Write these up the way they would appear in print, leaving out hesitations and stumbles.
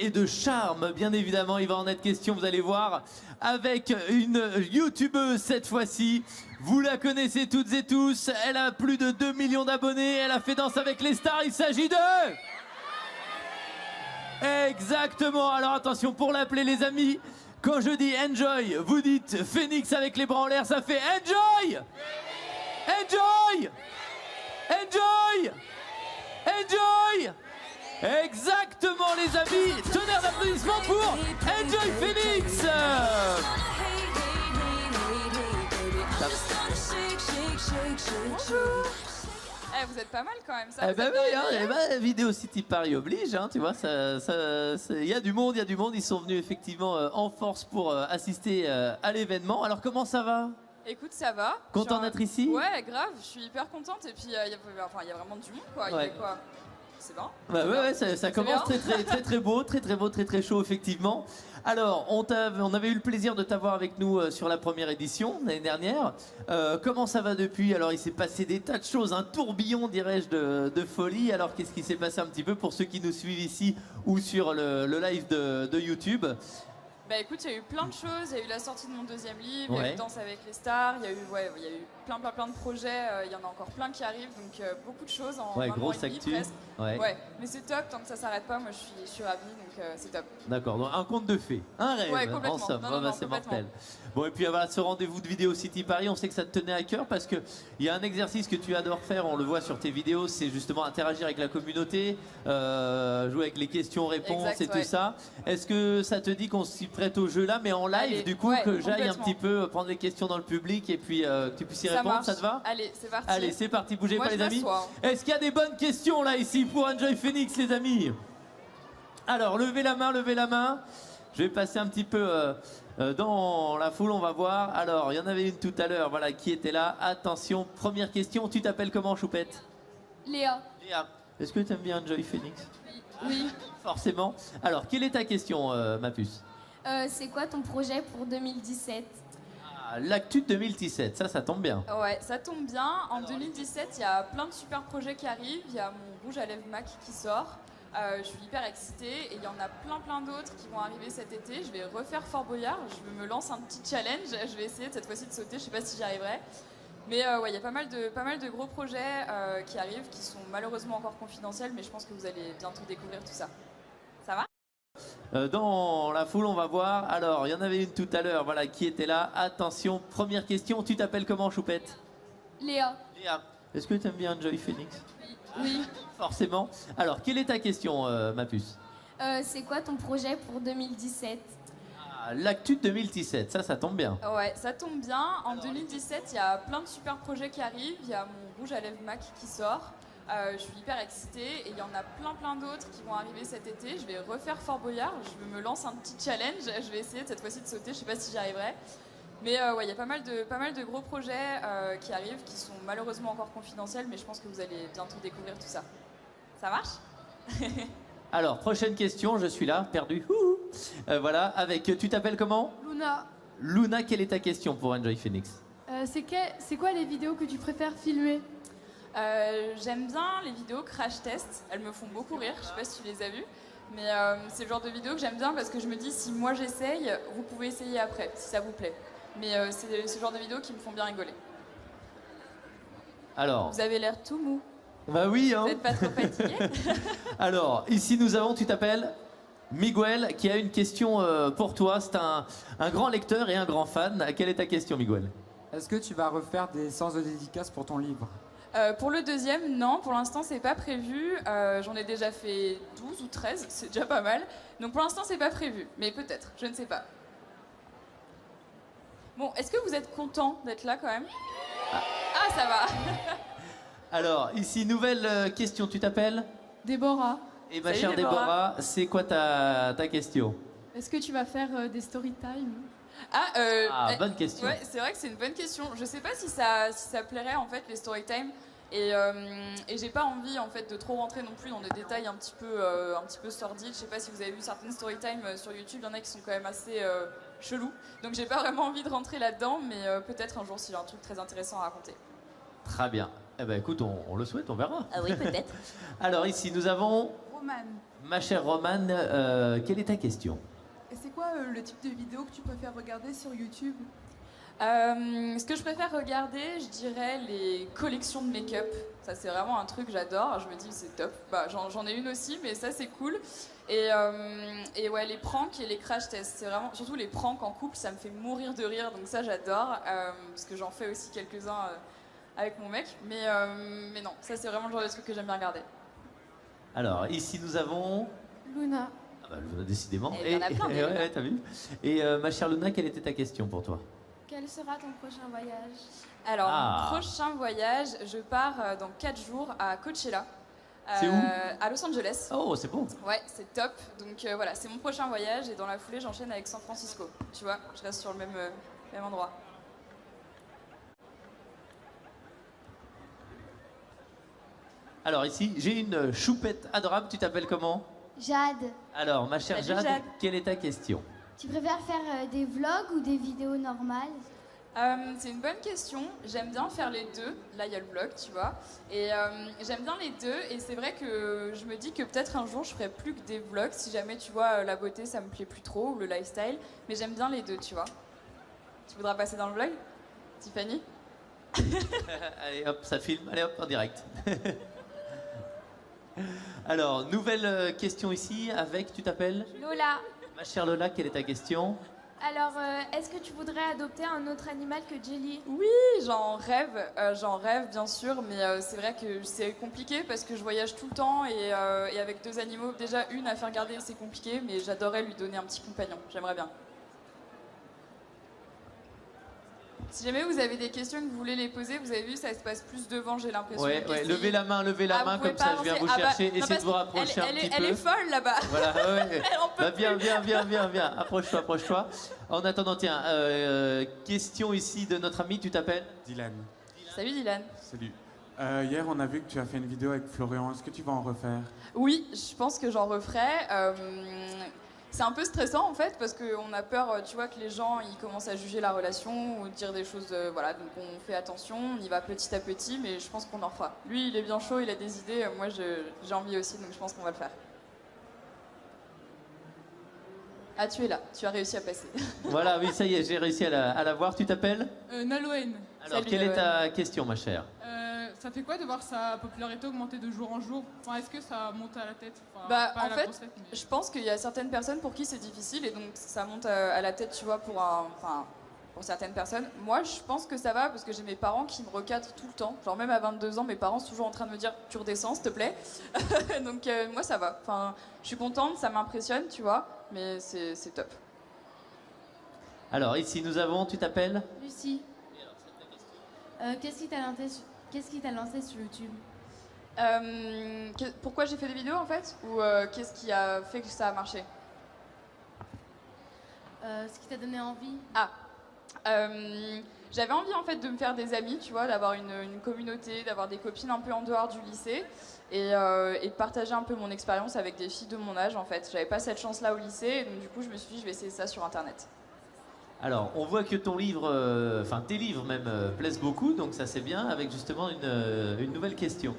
et de charme, bien évidemment. Il va en être question, vous allez voir, avec une youtubeuse cette fois-ci. Vous la connaissez toutes et tous. Elle a plus de 2 millions d'abonnés. Elle a fait Danse avec les stars. Il s'agit de... Exactement. Alors attention, pour l'appeler les amis, quand je dis enjoy, vous dites Phoenix avec les bras en l'air, ça fait enjoy. Enjoy. Enjoy. Enjoy. Exactement les amis. Tonnerre d'applaudissements pour Enjoy Phoenix. Eh, vous êtes pas mal quand même, ça. Eh ben oui, hein, Vidéo City Paris oblige, hein, tu vois, il y a du monde, Ils sont venus effectivement en force pour assister à l'événement. Alors comment ça va? Écoute, ça va. Content d'être ici? Ouais, grave, je suis hyper contente. Et puis, il y a vraiment du monde, quoi. Ouais. C'est bon. Bah ouais, ça commence très beau, très chaud, effectivement. Alors, on avait eu le plaisir de t'avoir avec nous sur la première édition, l'année dernière. Comment ça va depuis? Alors, il s'est passé des tas de choses, un tourbillon, dirais-je, de folie. Alors, qu'est-ce qui s'est passé un petit peu pour ceux qui nous suivent ici ou sur le live de YouTube? Bah écoute, il y a eu plein de choses. Il y a eu la sortie de mon deuxième livre, il y a eu Danse avec les stars, il y a eu plein de projets. Il y en a encore plein qui arrivent, donc beaucoup de choses en un grosse an et demi, actu. presque. Ouais. Mais c'est top, tant que ça s'arrête pas, moi je suis ravie, donc c'est top. D'accord, donc un conte de fées, un rêve, en somme. C'est mortel. Bon, et puis voilà, ce rendez-vous de Vidéo City Paris, on sait que ça te tenait à cœur parce qu'il y a un exercice que tu adores faire, on le voit sur tes vidéos, c'est justement interagir avec la communauté, jouer avec les questions-réponses et tout ça. Est-ce que ça te dit qu'on s'y prête au jeu là, mais en live, allez, du coup, que j'aille un petit peu prendre les questions dans le public et puis que tu puisses y répondre, ça te va? Allez, c'est parti. Allez, c'est parti, bougez pas les amis. Est-ce qu'il y a des bonnes questions là ici pour Enjoy Phoenix les amis? Alors, levez la main. Je vais passer un petit peu dans la foule, on va voir. Alors, il y en avait une tout à l'heure, voilà, qui était là. Attention, première question, tu t'appelles comment, Choupette? Léa. Léa. Est-ce que tu aimes bien Enjoy Phoenix? Oui. Forcément. Alors, quelle est ta question, ma puce? C'est quoi ton projet pour 2017? L'actu de 2017, ça tombe bien. Ouais, ça tombe bien. En 2017, il y a plein de super projets qui arrivent. Il y a mon Rouge à lèvres MAC qui sort. Je suis hyper excitée et il y en a plein d'autres qui vont arriver cet été. Je vais refaire Fort Boyard. Je me lance un petit challenge. Je vais essayer cette fois-ci de sauter. Je sais pas si j'y arriverai. Mais il y a pas mal de gros projets qui arrivent, qui sont malheureusement encore confidentiels. Mais je pense que vous allez bientôt découvrir tout ça. Ça va? Dans la foule, on va voir. Alors, il y en avait une tout à l'heure, voilà, qui était là. Attention, première question. Tu t'appelles comment, Choupette? Léa. Léa. Est-ce que tu aimes bien Enjoy Phoenix? Oui. Forcément. Alors, quelle est ta question, ma puce? C'est quoi ton projet pour 2017? L'actu de 2017, ça tombe bien. Ouais, ça tombe bien. En 2017, il y a plein de super projets qui arrivent. Il y a mon Rouge à lèvres MAC qui sort. Je suis hyper excitée et il y en a plein d'autres qui vont arriver cet été. Je vais refaire Fort Boyard. Je me lance un petit challenge. Je vais essayer cette fois-ci de sauter. Je sais pas si j'y arriverai. Mais il y a pas mal de gros projets qui arrivent, qui sont malheureusement encore confidentiels. Mais je pense que vous allez bientôt découvrir tout ça. Ça marche? Alors, prochaine question. Je suis là, perdu. Voilà, avec... Tu t'appelles comment? Luna. Luna, quelle est ta question pour Enjoy Phoenix? C'est quoi les vidéos que tu préfères filmer? J'aime bien les vidéos crash test, elles me font beaucoup rire, je sais pas si tu les as vues, mais c'est le genre de vidéos que j'aime bien parce que je me dis si moi j'essaye, vous pouvez essayer après, si ça vous plaît. Mais c'est ce genre de vidéos qui me font bien rigoler. Alors... Vous avez l'air tout mou. Bah oui, hein. Vous n'êtes pas trop fatigué? Alors, ici nous avons, tu t'appelles Miguel, qui a une question pour toi. C'est un grand lecteur et un grand fan. Quelle est ta question, Miguel? Est-ce que tu vas refaire des séances de dédicace pour ton livre? Pour le deuxième, non, pour l'instant c'est pas prévu. J'en ai déjà fait 12 ou 13, c'est déjà pas mal. Donc pour l'instant c'est pas prévu, mais peut-être, je ne sais pas. Bon, est-ce que vous êtes content d'être là quand même? Ah, ça va. Alors, ici, nouvelle question, tu t'appelles? Déborah. Et ma chère Déborah, c'est quoi ta question? Est-ce que tu vas faire des story time? Bonne question. Ouais, c'est vrai que c'est une bonne question. Je sais pas si ça plairait en fait les story time et j'ai pas envie en fait de trop rentrer non plus dans des détails un petit peu sordides. Je sais pas si vous avez vu certaines story time sur YouTube, il y en a qui sont quand même assez chelous. Donc j'ai pas vraiment envie de rentrer là-dedans, mais peut-être un jour s'il y a un truc très intéressant à raconter. Très bien. Eh ben écoute, on le souhaite, on verra. Ah oui, peut-être. Alors ici, nous avons Romane. Ma chère Romane, quelle est ta question? Et c'est quoi le type de vidéo que tu préfères regarder sur YouTube? Ce que je préfère regarder, je dirais les collections de make-up. Ça, c'est vraiment un truc que j'adore. Je me dis, c'est top. Bah, j'en ai une aussi, mais ça, c'est cool. Et ouais, les pranks et les crash tests, c'est vraiment, surtout les pranks en couple, ça me fait mourir de rire. Donc ça, j'adore, parce que j'en fais aussi quelques-uns avec mon mec. Mais non, ça, c'est vraiment le genre de truc que j'aime bien regarder. Alors, ici, nous avons... Luna. Ah bah, décidément. Et il y en a plein, des Luna. ouais, t'as vu. Et ma chère Luna, quelle était ta question pour toi? Quel sera ton prochain voyage? Alors, mon prochain voyage, je pars dans 4 jours à Coachella. C'est où? À Los Angeles. Oh, c'est bon. Ouais, c'est top. Donc voilà, c'est mon prochain voyage et dans la foulée, j'enchaîne avec San Francisco. Tu vois, je reste sur le même endroit. Alors ici, j'ai une choupette adorable. Tu t'appelles comment? Jade. Alors, ma chère Salut, Jade, quelle est ta question? Tu préfères faire des vlogs ou des vidéos normales? C'est une bonne question. J'aime bien faire les deux. Là, il y a le vlog, tu vois. Et j'aime bien les deux. Et c'est vrai que je me dis que peut-être un jour, je ferai plus que des vlogs. Si jamais, tu vois, la beauté, ça me plaît plus trop, ou le lifestyle. Mais j'aime bien les deux, tu vois. Tu voudras passer dans le vlog, Tiffany? Allez, hop, ça filme. Allez, hop, en direct. Alors, nouvelle question ici avec, tu t'appelles? Lola. Ma chère Lola, quelle est ta question? Alors, est-ce que tu voudrais adopter un autre animal que Jelly? Oui, j'en rêve bien sûr, mais c'est vrai que c'est compliqué parce que je voyage tout le temps et avec 2 animaux, déjà une à faire garder c'est compliqué, mais j'adorerais lui donner un petit compagnon, j'aimerais bien. Si jamais vous avez des questions et que vous voulez les poser, vous avez vu, ça se passe plus devant, j'ai l'impression. Ouais, levez la main, comme ça, je viens vous chercher. Essayez de vous rapprocher un petit peu. Elle est folle là-bas. Voilà, ouais. Elle en peut Bah, viens. Approche-toi. En attendant, tiens, question ici de notre ami, tu t'appelles? Dylan. Salut Dylan. Salut. Hier, on a vu que tu as fait une vidéo avec Florian. Est-ce que tu vas en refaire? Oui, je pense que j'en referai. C'est un peu stressant en fait parce qu'on a peur, tu vois, que les gens ils commencent à juger la relation ou dire des choses, voilà, donc on fait attention, on y va petit à petit, mais je pense qu'on en refera. Lui il est bien chaud, il a des idées, moi j'ai envie aussi, donc je pense qu'on va le faire. Ah, tu es là, tu as réussi à passer. Voilà, oui, ça y est, j'ai réussi à la voir. Tu t'appelles? Nalouen. Alors, quelle est ta question, ma chère? Ça fait quoi de voir sa popularité augmenter de jour en jour? Enfin, est-ce que ça monte à la tête? Enfin, bah, pas à en la fait, grosse tête, mais... je pense qu'il y a certaines personnes pour qui c'est difficile et donc ça monte à la tête, tu vois, pour certaines personnes. Moi, je pense que ça va parce que j'ai mes parents qui me recadrent tout le temps. Genre, même à 22 ans, mes parents sont toujours en train de me dire tu redescends, s'il te plaît. Donc, moi, ça va. Enfin, je suis contente, ça m'impressionne, tu vois, mais c'est top. Alors, ici, nous avons, tu t'appelles? Lucie. Qu'est-ce qui t'a lancé sur YouTube? Pourquoi j'ai fait des vidéos en fait? Ou qu'est-ce qui a fait que ça a marché? Ce qui t'a donné envie? J'avais envie en fait de me faire des amis, tu vois, d'avoir une communauté, d'avoir des copines un peu en dehors du lycée et de partager un peu mon expérience avec des filles de mon âge en fait. J'avais pas cette chance là au lycée et donc du coup je me suis dit je vais essayer ça sur internet. Alors, on voit que ton livre, enfin tes livres même, plaisent beaucoup, donc ça c'est bien, avec justement une nouvelle question.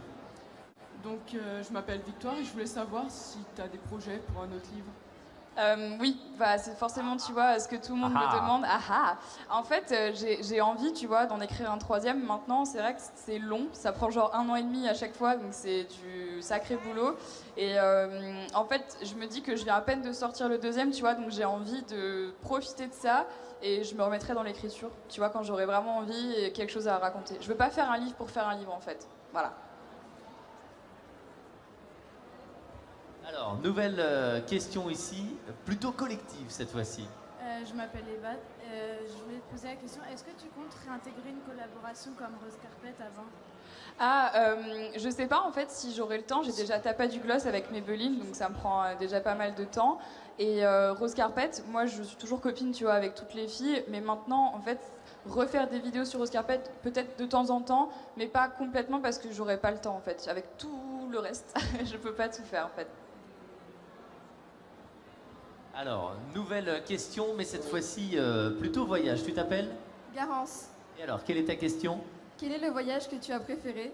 Donc, je m'appelle Victoire et je voulais savoir si tu as des projets pour un autre livre. Oui, bah, c'est forcément, tu vois, ce que tout le monde me demande. En fait, j'ai envie, tu vois, d'en écrire un 3e. Maintenant, c'est vrai que c'est long, ça prend genre 1 an et demi à chaque fois, donc c'est du sacré boulot. Et en fait, je me dis que je viens à peine de sortir le 2e, tu vois, donc j'ai envie de profiter de ça et je me remettrai dans l'écriture, tu vois, quand j'aurai vraiment envie et quelque chose à raconter. Je veux pas faire un livre pour faire un livre, en fait. Voilà. Alors, nouvelle question ici, plutôt collective cette fois-ci. Je m'appelle Eva. Je voulais te poser la question, est-ce que tu comptes réintégrer une collaboration comme Rose Carpet avant? Je sais pas en fait si j'aurai le temps. J'ai déjà tapé du gloss avec Maybelline, donc ça me prend déjà pas mal de temps. Et Rose Carpet, moi je suis toujours copine, tu vois, avec toutes les filles. Mais maintenant, en fait, refaire des vidéos sur Rose Carpet, peut-être de temps en temps, mais pas complètement parce que j'aurai pas le temps en fait. Avec tout le reste, je peux pas tout faire en fait. Alors, nouvelle question, mais cette fois-ci plutôt voyage. Tu t'appelles? Garance. Et alors, quelle est ta question? Quel est le voyage que tu as préféré?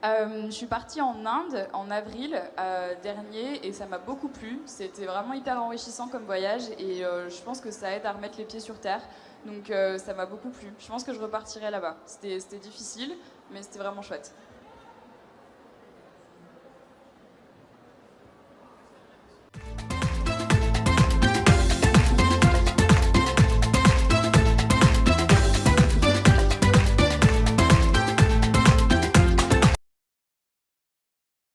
Je suis partie en Inde en avril dernier et ça m'a beaucoup plu. C'était vraiment hyper enrichissant comme voyage et je pense que ça aide à remettre les pieds sur terre. Donc ça m'a beaucoup plu. Je pense que je repartirai là-bas. C'était difficile, mais c'était vraiment chouette.